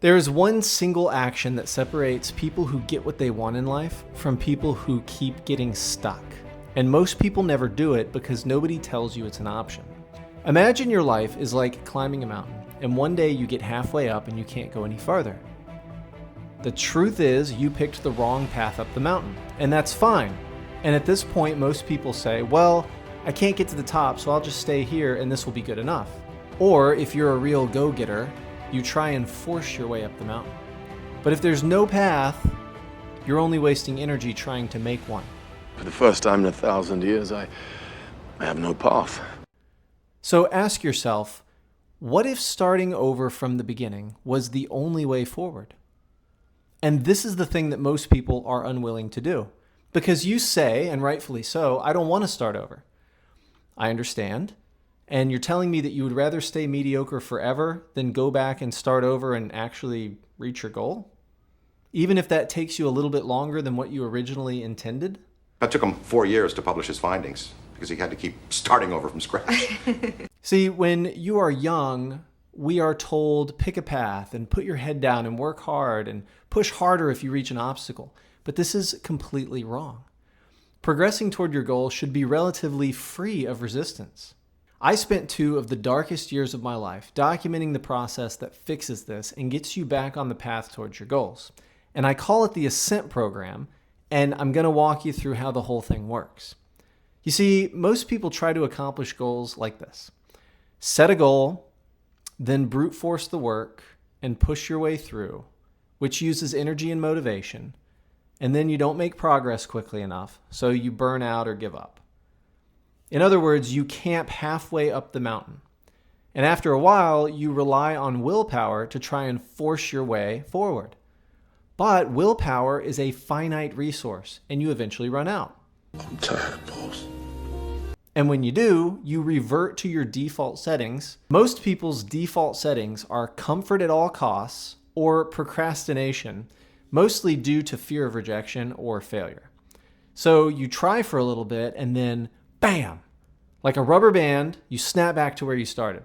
There is one single action that separates people who get what they want in life from people who keep getting stuck. And most people never do it because nobody tells you it's an option. Imagine your life is like climbing a mountain, and one day you get halfway up and you can't go any farther. The truth is, you picked the wrong path up the mountain, and that's fine. And at this point, most people say, well, I can't get to the top, so I'll just stay here and this will be good enough. Or if you're a real go-getter, you try and force your way up the mountain. But if there's no path, you're only wasting energy trying to make one. For the first time in 1,000 years, I have no path. So ask yourself, what if starting over from the beginning was the only way forward? And this is the thing that most people are unwilling to do. Because you say, and rightfully so, I don't want to start over. I understand. And you're telling me that you would rather stay mediocre forever than go back and start over and actually reach your goal? Even if that takes you a little bit longer than what you originally intended? That took him 4 years to publish his findings because he had to keep starting over from scratch. See, when you are young, we are told pick a path and put your head down and work hard and push harder if you reach an obstacle. But this is completely wrong. Progressing toward your goal should be relatively free of resistance. I spent 2 of the darkest years of my life documenting the process that fixes this and gets you back on the path towards your goals. And I call it the Ascent Program, and I'm going to walk you through how the whole thing works. You see, most people try to accomplish goals like this. Set a goal, then brute force the work and push your way through, which uses energy and motivation, and then you don't make progress quickly enough, so you burn out or give up. In other words, you camp halfway up the mountain. And after a while, you rely on willpower to try and force your way forward. But willpower is a finite resource, and you eventually run out. I'm tired, boss. And when you do, you revert to your default settings. Most people's default settings are comfort at all costs or procrastination, mostly due to fear of rejection or failure. So you try for a little bit and then bam, like a rubber band, you snap back to where you started.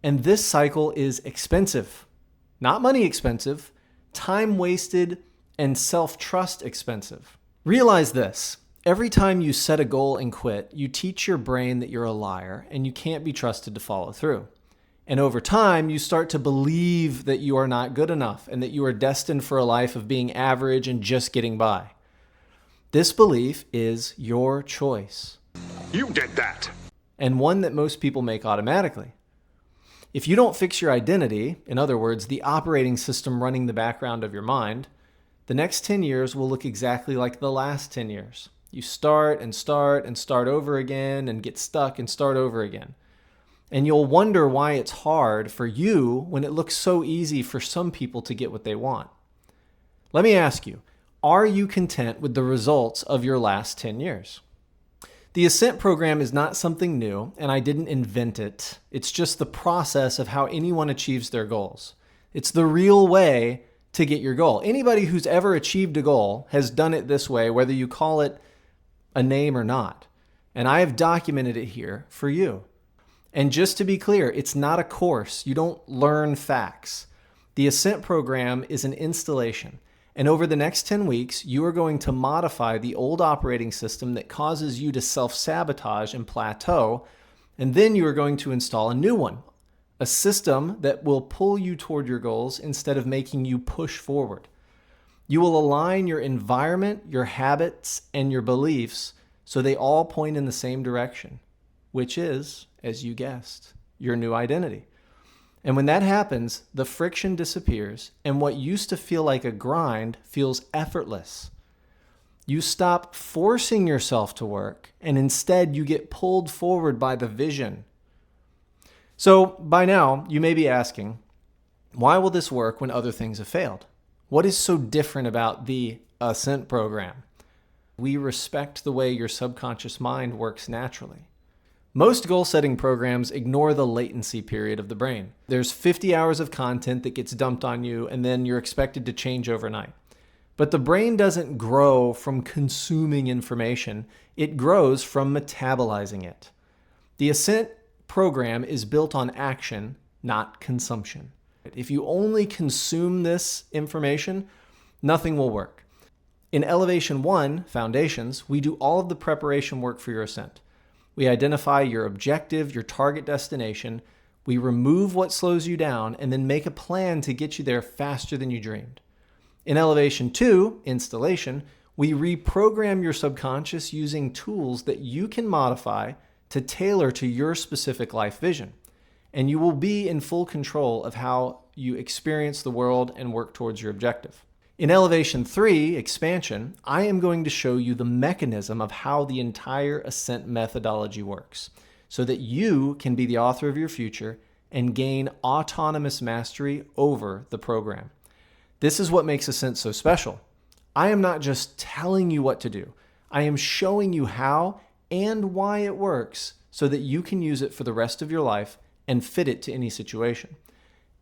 And this cycle is expensive. Not money expensive, time wasted, and self-trust expensive. Realize this. Every time you set a goal and quit, you teach your brain that you're a liar and you can't be trusted to follow through. And over time, you start to believe that you are not good enough and that you are destined for a life of being average and just getting by. This belief is your choice. You did that! And one that most people make automatically. If you don't fix your identity, in other words, the operating system running the background of your mind, the next 10 years will look exactly like the last 10 years. You start and start and start over again and get stuck and start over again. And you'll wonder why it's hard for you when it looks so easy for some people to get what they want. Let me ask you, are you content with the results of your last 10 years? The Ascent Program is not something new, and I didn't invent it. It's just the process of how anyone achieves their goals. It's the real way to get your goal. Anybody who's ever achieved a goal has done it this way, whether you call it a name or not. And I have documented it here for you. And just to be clear, it's not a course. You don't learn facts. The Ascent Program is an installation. And over the next 10 weeks, you are going to modify the old operating system that causes you to self-sabotage and plateau. And then you are going to install a new one, a system that will pull you toward your goals instead of making you push forward. You will align your environment, your habits, and your beliefs so they all point in the same direction, which is, as you guessed, your new identity. And when that happens, the friction disappears, and what used to feel like a grind feels effortless. You stop forcing yourself to work, and instead you get pulled forward by the vision. So by now, you may be asking, why will this work when other things have failed? What is so different about the Ascent Program? We respect the way your subconscious mind works naturally. Most goal-setting programs ignore the latency period of the brain. There's 50 hours of content that gets dumped on you, and then you're expected to change overnight. But the brain doesn't grow from consuming information. It grows from metabolizing it. The Ascent Program is built on action, not consumption. If you only consume this information, nothing will work. In Elevation 1, Foundations, we do all of the preparation work for your ascent. We identify your objective, your target destination, we remove what slows you down, and then make a plan to get you there faster than you dreamed. In Elevation 2, Installation, we reprogram your subconscious using tools that you can modify to tailor to your specific life vision. And you will be in full control of how you experience the world and work towards your objective. In Elevation 3, Expansion, I am going to show you the mechanism of how the entire ascent methodology works, so that you can be the author of your future and gain autonomous mastery over the program. This is what makes Ascent so special. I am not just telling you what to do. I am showing you how and why it works so that you can use it for the rest of your life and fit it to any situation.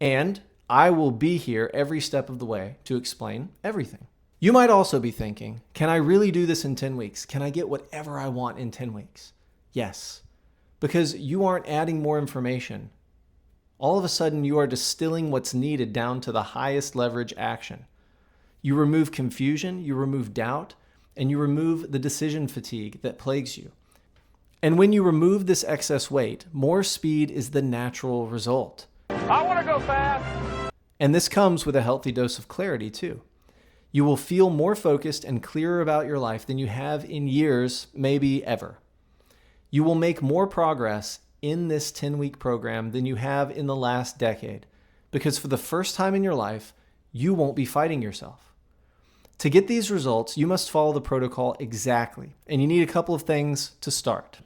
And I will be here every step of the way to explain everything. You might also be thinking, can I really do this in 10 weeks? Can I get whatever I want in 10 weeks? Yes, because you aren't adding more information. All of a sudden, you are distilling what's needed down to the highest leverage action. You remove confusion, you remove doubt, and you remove the decision fatigue that plagues you. And when you remove this excess weight, more speed is the natural result. I want to go fast. And this comes with a healthy dose of clarity too. You will feel more focused and clearer about your life than you have in years, maybe ever. You will make more progress in this 10-week program than you have in the last decade, because for the first time in your life, you won't be fighting yourself. To get these results, you must follow the protocol exactly, and you need a couple of things to start.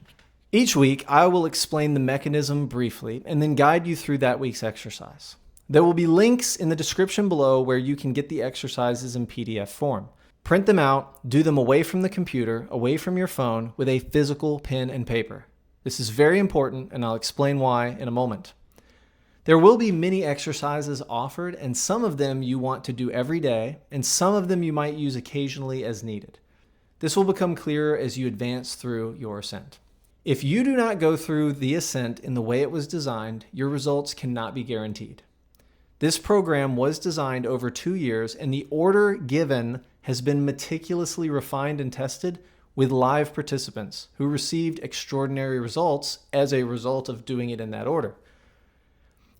Each week, I will explain the mechanism briefly and then guide you through that week's exercise. There will be links in the description below where you can get the exercises in PDF form. Print them out, do them away from the computer, away from your phone, with a physical pen and paper. This is very important, and I'll explain why in a moment. There will be many exercises offered, and some of them you want to do every day, and some of them you might use occasionally as needed. This will become clearer as you advance through your ascent. If you do not go through the ascent in the way it was designed, your results cannot be guaranteed. This program was designed over 2 years, and the order given has been meticulously refined and tested with live participants who received extraordinary results as a result of doing it in that order.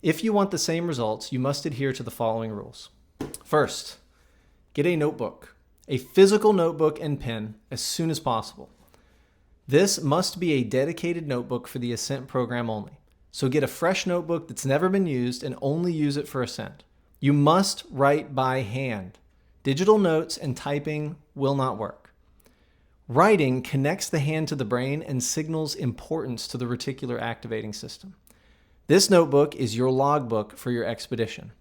If you want the same results, you must adhere to the following rules. First, get a notebook, a physical notebook and pen as soon as possible. This must be a dedicated notebook for the Ascent program only. So get a fresh notebook that's never been used and only use it for Ascent. You must write by hand. Digital notes and typing will not work. Writing connects the hand to the brain and signals importance to the reticular activating system. This notebook is your logbook for your expedition.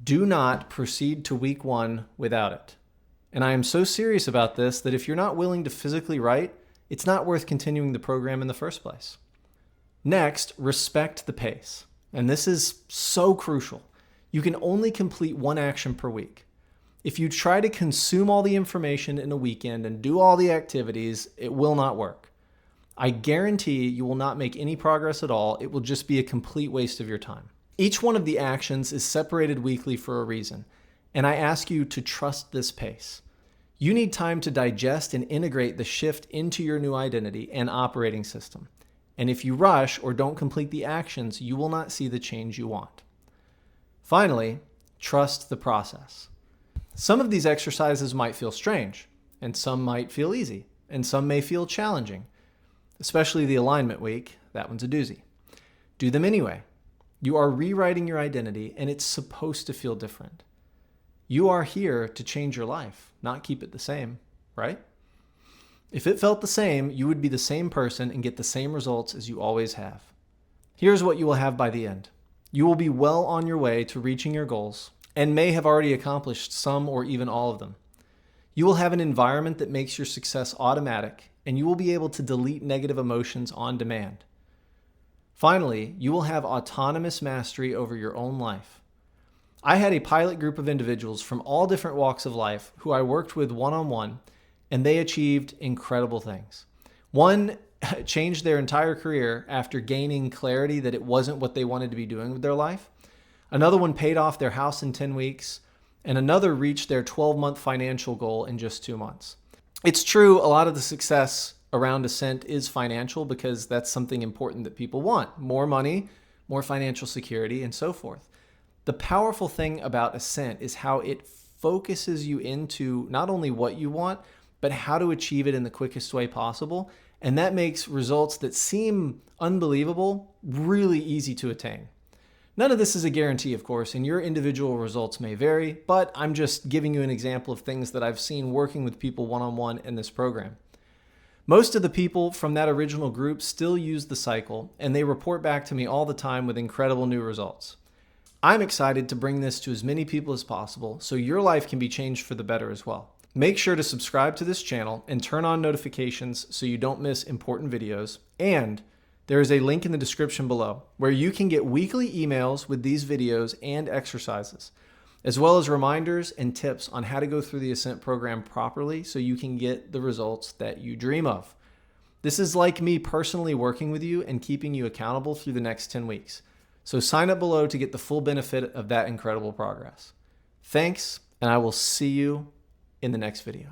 Do not proceed to week 1 without it. And I am so serious about this that if you're not willing to physically write, it's not worth continuing the program in the first place. Next, respect the pace. And this is so crucial. You can only complete 1 action per week. If you try to consume all the information in a weekend and do all the activities, it will not work. I guarantee you will not make any progress at all. It will just be a complete waste of your time. Each one of the actions is separated weekly for a reason, and I ask you to trust this pace. You need time to digest and integrate the shift into your new identity and operating system. And if you rush or don't complete the actions, you will not see the change you want. Finally, trust the process. Some of these exercises might feel strange, and some might feel easy, and some may feel challenging, especially the alignment week. That one's a doozy. Do them anyway. You are rewriting your identity, and it's supposed to feel different. You are here to change your life, not keep it the same, right? If it felt the same, you would be the same person and get the same results as you always have. Here's what you will have by the end. You will be well on your way to reaching your goals and may have already accomplished some or even all of them. You will have an environment that makes your success automatic, and you will be able to delete negative emotions on demand. Finally, you will have autonomous mastery over your own life. I had a pilot group of individuals from all different walks of life who I worked with one-on-one, and they achieved incredible things. One changed their entire career after gaining clarity that it wasn't what they wanted to be doing with their life. Another one paid off their house in 10 weeks, and another reached their 12-month financial goal in just 2 months. It's true, a lot of the success around Ascent is financial because that's something important that people want. More money, more financial security, and so forth. The powerful thing about Ascent is how it focuses you into not only what you want, but how to achieve it in the quickest way possible. And that makes results that seem unbelievable really easy to attain. None of this is a guarantee, of course, and your individual results may vary, but I'm just giving you an example of things that I've seen working with people one-on-one in this program. Most of the people from that original group still use the cycle, and they report back to me all the time with incredible new results. I'm excited to bring this to as many people as possible so your life can be changed for the better as well. Make sure to subscribe to this channel and turn on notifications so you don't miss important videos. And there is a link in the description below where you can get weekly emails with these videos and exercises, as well as reminders and tips on how to go through the Ascent program properly so you can get the results that you dream of. This is like me personally working with you and keeping you accountable through the next 10 weeks. So sign up below to get the full benefit of that incredible progress. Thanks, and I will see you in the next video.